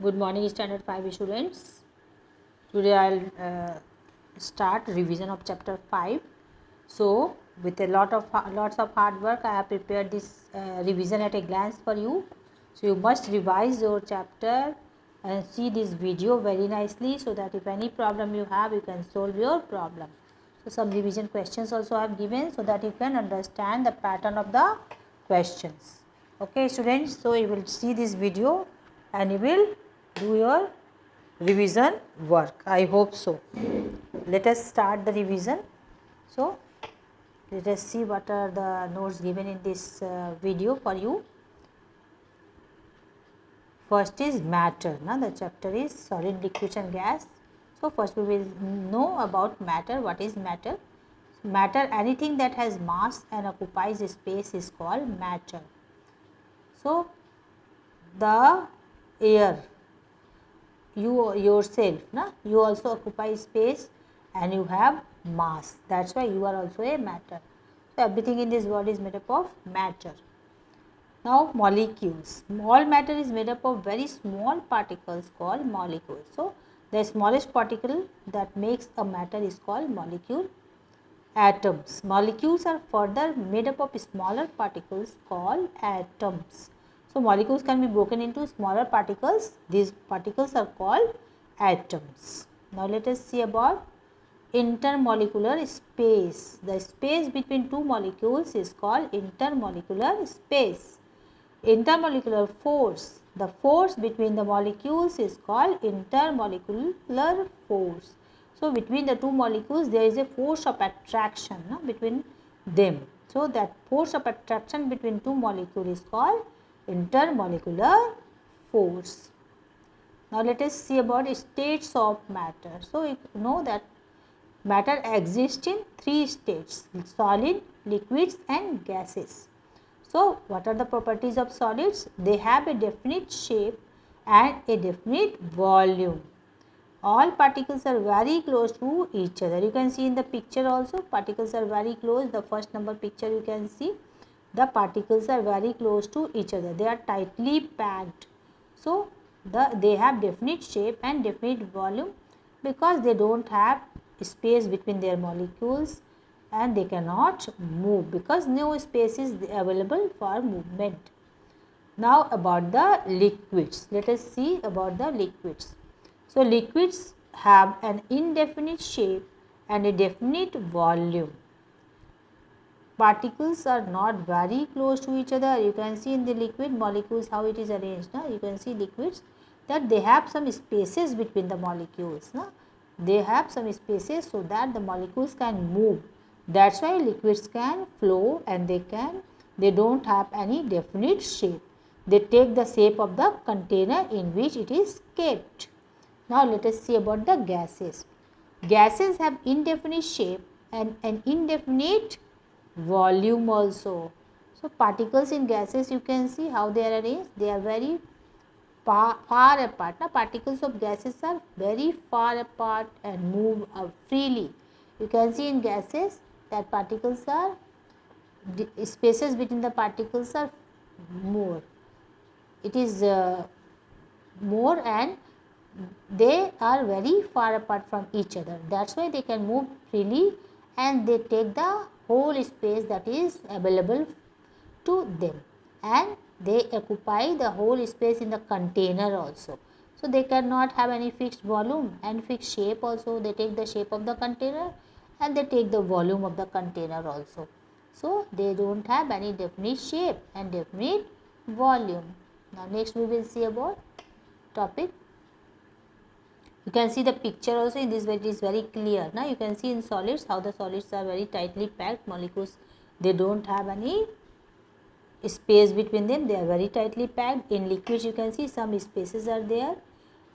Good morning, Standard 5 students. Today I'll start revision of chapter 5. So, with lots of hard work, I have prepared this revision at a glance for you. So, you must revise your chapter and see this video very nicely, so that if any problem you have, you can solve your problem. So, some revision questions also I have given, so that you can understand the pattern of the questions. Okay, students. So, you will see this video and you will do your revision work. I hope so. Let us start the revision. So, let us see what are the notes given in this video for you. First is matter. Now, the chapter is solid, liquid and gas. So, first we will know about matter. What is matter? Matter, anything that has mass and occupies space is called matter. So, the air, you yourself, you also occupy space and you have mass. That's why you are also a matter. So, everything in this world is made up of matter. Now, molecules. All matter is made up of very small particles called molecules. So, the smallest particle that makes a matter is called molecule. Atoms. Molecules are further made up of smaller particles called atoms. So, molecules can be broken into smaller particles. These particles are called atoms. Now, let us see about intermolecular space. The space between two molecules is called intermolecular space. Intermolecular force. The force between the molecules is called intermolecular force. So, between the two molecules there is a force of attraction between them. So, that force of attraction between two molecules is called intermolecular force. Now, let us see about states of matter. So, you know that matter exists in three states: solid, liquids and gases. So, what are the properties of solids? They have a definite shape and a definite volume. All particles are very close to each other. You can see in the picture also, particles are very close. The first number picture you can see, the particles are very close to each other. They are tightly packed. So, they have definite shape and definite volume because they don't have space between their molecules and they cannot move because no space is available for movement. Now, about the liquids. Let us see about the liquids. So, liquids have an indefinite shape and a definite volume. Particles are not very close to each other. You can see in the liquid molecules how it is arranged. You can see liquids that they have some spaces between the molecules. They have some spaces so that the molecules can move. That's why liquids can flow and they don't have any definite shape. They take the shape of the container in which it is kept. Now, let us see about the gases. Gases have indefinite shape and an indefinite volume also. So, particles in gases, you can see how they are arranged. They are very far apart. Now, particles of gases are very far apart and move freely. You can see in gases that particles are, spaces between the particles are more. It is more and they are very far apart from each other. That's why they can move freely and they take the whole space that is available to them and they occupy the whole space in the container also. So, they cannot have any fixed volume and fixed shape also. They take the shape of the container and they take the volume of the container also. So, they don't have any definite shape and definite volume. Now, next we will see about topic. You can see the picture also in this way, it is very clear. Now, you can see in solids how the solids are very tightly packed molecules. They don't have any space between them, they are very tightly packed. In liquids you can see some spaces are there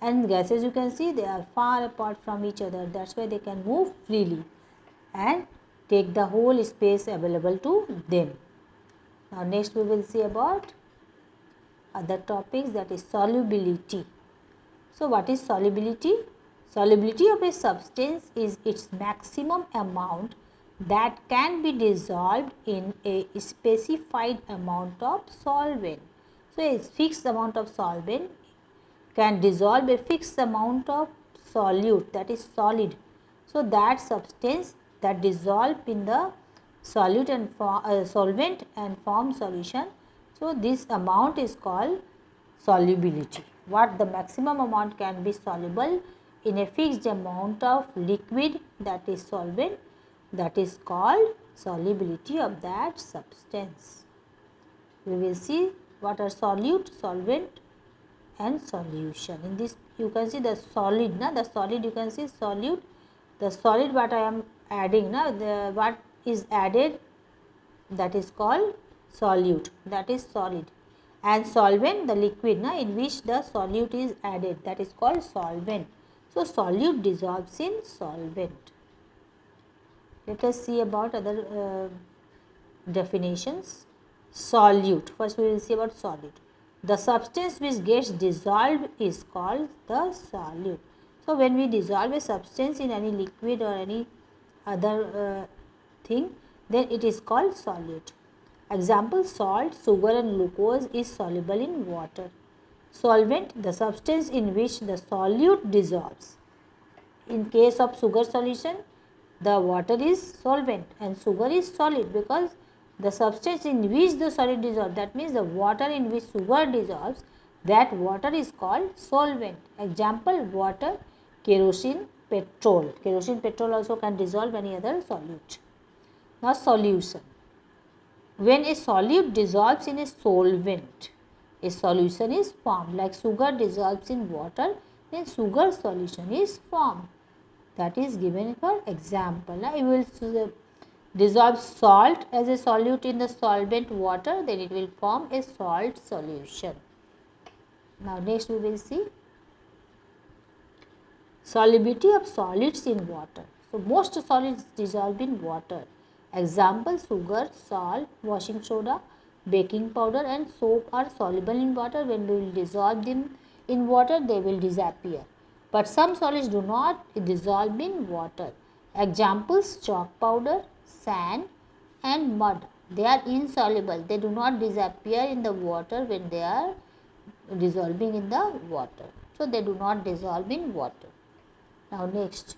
and gases you can see they are far apart from each other. That's why they can move freely and take the whole space available to them. Now, next we will see about other topics, that is solubility. So, what is solubility? Solubility of a substance is its maximum amount that can be dissolved in a specified amount of solvent. So, a fixed amount of solvent can dissolve a fixed amount of solute, that is solid. So, that substance that dissolve in the solute and solvent and form solution. So, this amount is called solubility. What the maximum amount can be soluble in a fixed amount of liquid, that is solvent, that is called solubility of that substance. We will see what are solute, solvent and solution. In this you can see the solid, the solid you can see solute, the solid what I am adding, the what is added, that is called solute, that is solid, and solvent the liquid in which the solute is added, that is called solvent. So, solute dissolves in solvent. Let us see about other definitions. Solute, first we will see about solute. The substance which gets dissolved is called the solute. So, when we dissolve a substance in any liquid or any other thing, then it is called solute. Example, salt, sugar and glucose is soluble in water. Solvent, the substance in which the solute dissolves. In case of sugar solution, the water is solvent and sugar is solid, because the substance in which the solid dissolves, that means the water in which sugar dissolves, that water is called solvent. Example, water, kerosene, petrol. Kerosene, petrol also can dissolve any other solute. Now, solution. When a solute dissolves in a solvent, a solution is formed. Like sugar dissolves in water, then sugar solution is formed. That is given for example. Now, you will dissolve salt as a solute in the solvent water, then it will form a salt solution. Now, next we will see solubility of solids in water. So, most solids dissolve in water. Example, sugar, salt, washing soda, baking powder and soap are soluble in water. When we will dissolve them in water, they will disappear. But some solids do not dissolve in water. Examples, chalk powder, sand and mud. They are insoluble. They do not disappear in the water when they are dissolving in the water. So, they do not dissolve in water. Now, next,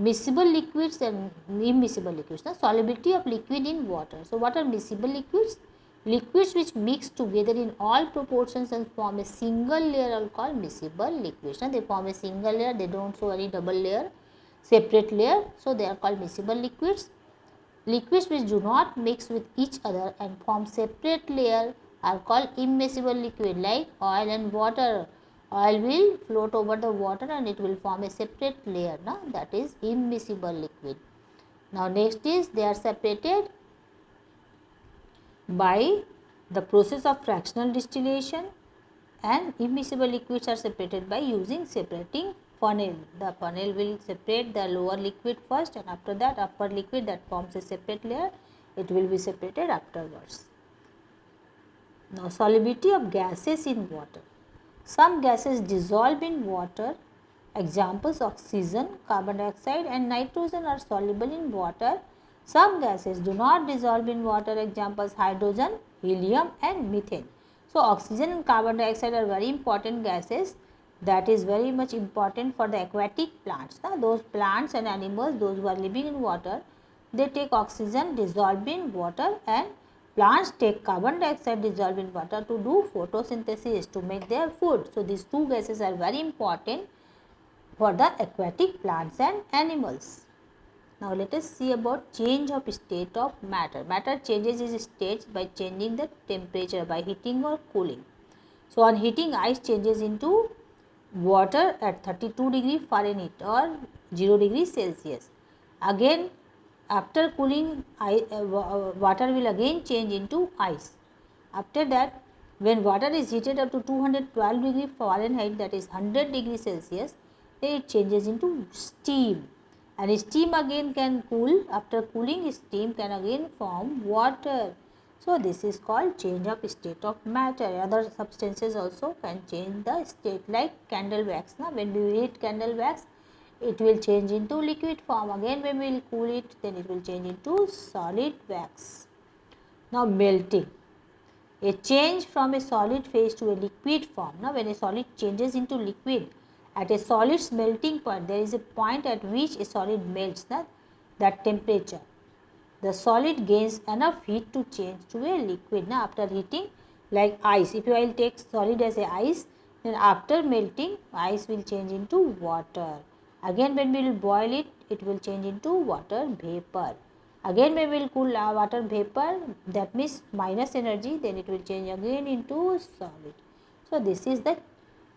miscible liquids and immiscible liquids. The solubility of liquid in water. So, what are miscible liquids? Liquids which mix together in all proportions and form a single layer are called miscible liquids. They form a single layer, they do not show any double layer, separate layer. So, they are called miscible liquids. Liquids which do not mix with each other and form separate layer are called immiscible liquid, like oil and water. Oil will float over the water and it will form a separate layer, that is immiscible liquid. Now, next is they are separated by the process of fractional distillation, and immiscible liquids are separated by using separating funnel. The funnel will separate the lower liquid first, and after that upper liquid that forms a separate layer, it will be separated afterwards. Now, solubility of gases in water. Some gases dissolve in water. Examples, oxygen, carbon dioxide and nitrogen are soluble in water. Some gases do not dissolve in water. Examples, hydrogen, helium and methane. So, oxygen and carbon dioxide are very important gases, that is very much important for the aquatic plants. Those plants and animals, those who are living in water, they take oxygen dissolved in water, and plants take carbon dioxide dissolved in water to do photosynthesis to make their food. So, these two gases are very important for the aquatic plants and animals. Now, let us see about change of state of matter. Matter changes its state by changing the temperature by heating or cooling. So, on heating, ice changes into water at 32 degree Fahrenheit or 0 degree Celsius. Again, after cooling, water will again change into ice. After that, when water is heated up to 212 degree Fahrenheit, that is 100 degree Celsius, then it changes into steam, and steam again can cool. After cooling, steam can again form water. So, this is called change of state of matter. Other substances also can change the state, like candle wax. When we heat candle wax, it will change into liquid form. Again, when we will cool it, then it will change into solid wax. Now, melting. A change from a solid phase to a liquid form. Now, when a solid changes into liquid, at a solid's melting point, there is a point at which a solid melts, that temperature. The solid gains enough heat to change to a liquid. Now, after heating, like ice, if you will take solid as a ice, then after melting, ice will change into water. Again, when we will boil it, it will change into water vapor. Again, when we will cool water vapor, that means minus energy, then it will change again into solid. So, this is the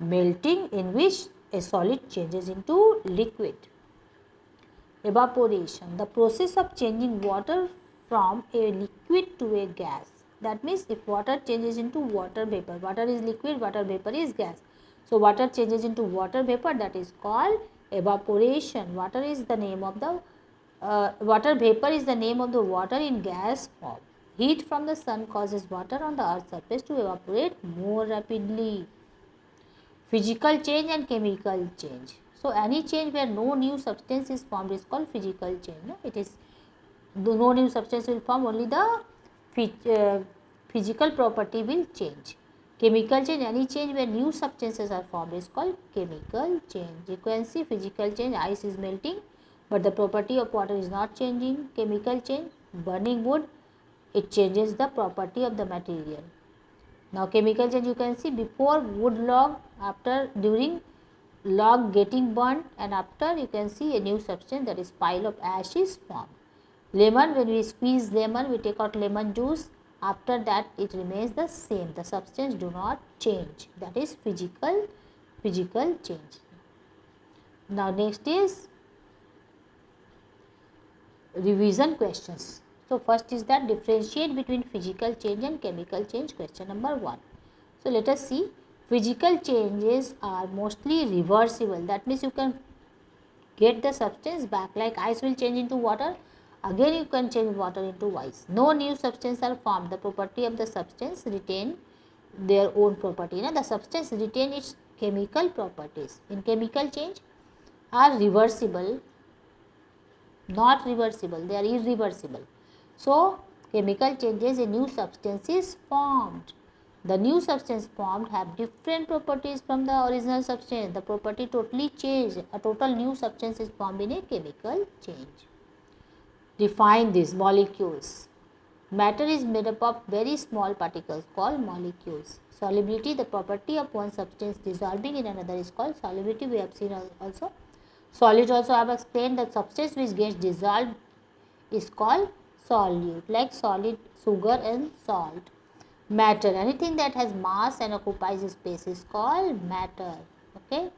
melting in which a solid changes into liquid. Evaporation, the process of changing water from a liquid to a gas. That means if water changes into water vapor, water is liquid, water vapor is gas. So, water changes into water vapor, that is called evaporation. Water is the name of the water vapor is the name of the water in gas form. Heat from the sun causes water on the earth's surface to evaporate more rapidly. Physical change and chemical change. So, any change where no new substance is formed is called physical change. No? It is no new substance will form, only the physical property will change. Chemical change, any change where new substances are formed is called chemical change. You can see physical change, ice is melting, but the property of water is not changing. Chemical change, burning wood, it changes the property of the material. Now, chemical change, you can see before wood log, after during log getting burnt, and after you can see a new substance, that is pile of ash is formed. Lemon, when we squeeze lemon, we take out lemon juice, after that it remains the same, the substance do not change, that is physical change. Now, next is revision questions. So, first is that differentiate between physical change and chemical change, question number 1. So, let us see, physical changes are mostly reversible, that means you can get the substance back, like ice will change into water, again you can change water into ice. No new substance are formed, the property of the substance retain their own property. Now, the substance retain its chemical properties. In chemical change are reversible, not reversible, they are irreversible. So, chemical changes, a new substance is formed. The new substance formed have different properties from the original substance. The property totally changed. A total new substance is formed in a chemical change. Define these molecules. Matter is made up of very small particles called molecules. Solubility, the property of one substance dissolving in another is called solubility. We have seen also. Solid also I have explained that substance which gets dissolved is called solute, like solid sugar and salt. Matter, anything that has mass and occupies space is called matter. Okay.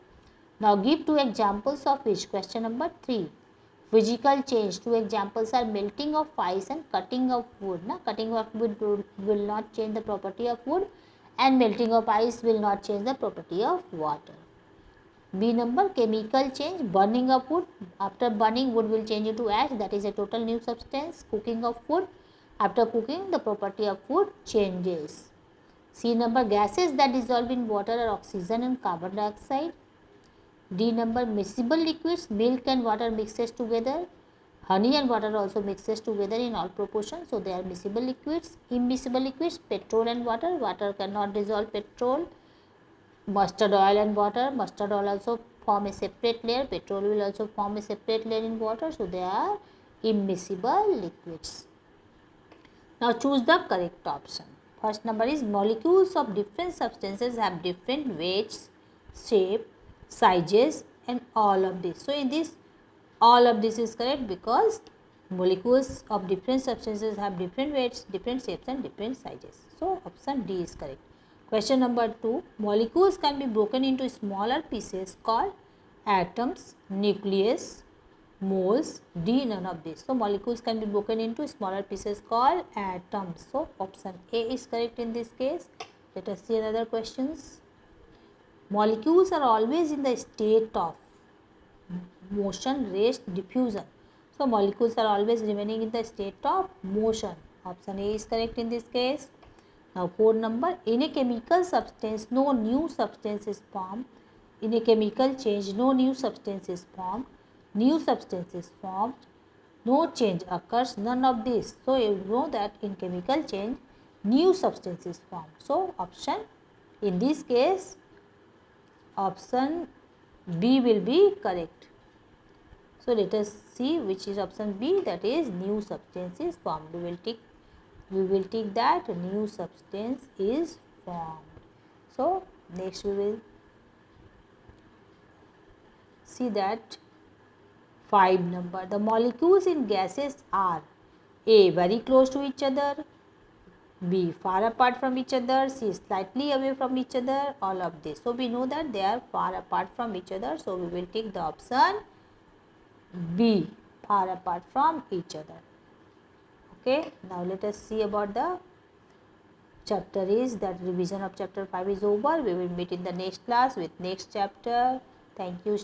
Now give 2 examples of each. Question number 3. Physical change. 2 examples are melting of ice and cutting of wood. Now, cutting of wood will not change the property of wood, and melting of ice will not change the property of water. B number, chemical change, burning of wood. After burning, wood will change into ash, that is a total new substance. Cooking of wood, after cooking, the property of wood changes. C number, gases that dissolve in water are oxygen and carbon dioxide. D number, miscible liquids, milk and water mixes together. Honey and water also mixes together in all proportions, so they are miscible liquids. Immiscible liquids, petrol and water. Water cannot dissolve petrol. Mustard oil and water, mustard oil also form a separate layer, petrol will also form a separate layer in water, so they are immiscible liquids. Now choose the correct option. First number is molecules of different substances have different weights, shape, sizes and all of this. So in this, all of this is correct because molecules of different substances have different weights, different shapes and different sizes. So option D is correct. Question number 2. Molecules can be broken into smaller pieces called atoms, nucleus, moles. D, none of this. So, molecules can be broken into smaller pieces called atoms. So, option A is correct in this case. Let us see another questions. Molecules are always in the state of motion, rest, diffusion. So, molecules are always remaining in the state of motion. Option A is correct in this case. Now, 4 number, in a chemical substance, no new substance is formed. In a chemical change, no new substance is formed. New substance is formed. No change occurs, none of this. So, you know that in chemical change, new substance is formed. So, option, in this case option B will be correct. So, let us see which is option B, that is new substance is formed. We will take that new substance is formed. So, next we will see that 5 number. The molecules in gases are A, very close to each other, B, far apart from each other, C, slightly away from each other, all of this. So, we know that they are far apart from each other. So, we will take the option B, far apart from each other. Okay. Now, let us see about the chapter is that revision of chapter 5 is over. We will meet in the next class with next chapter. Thank you.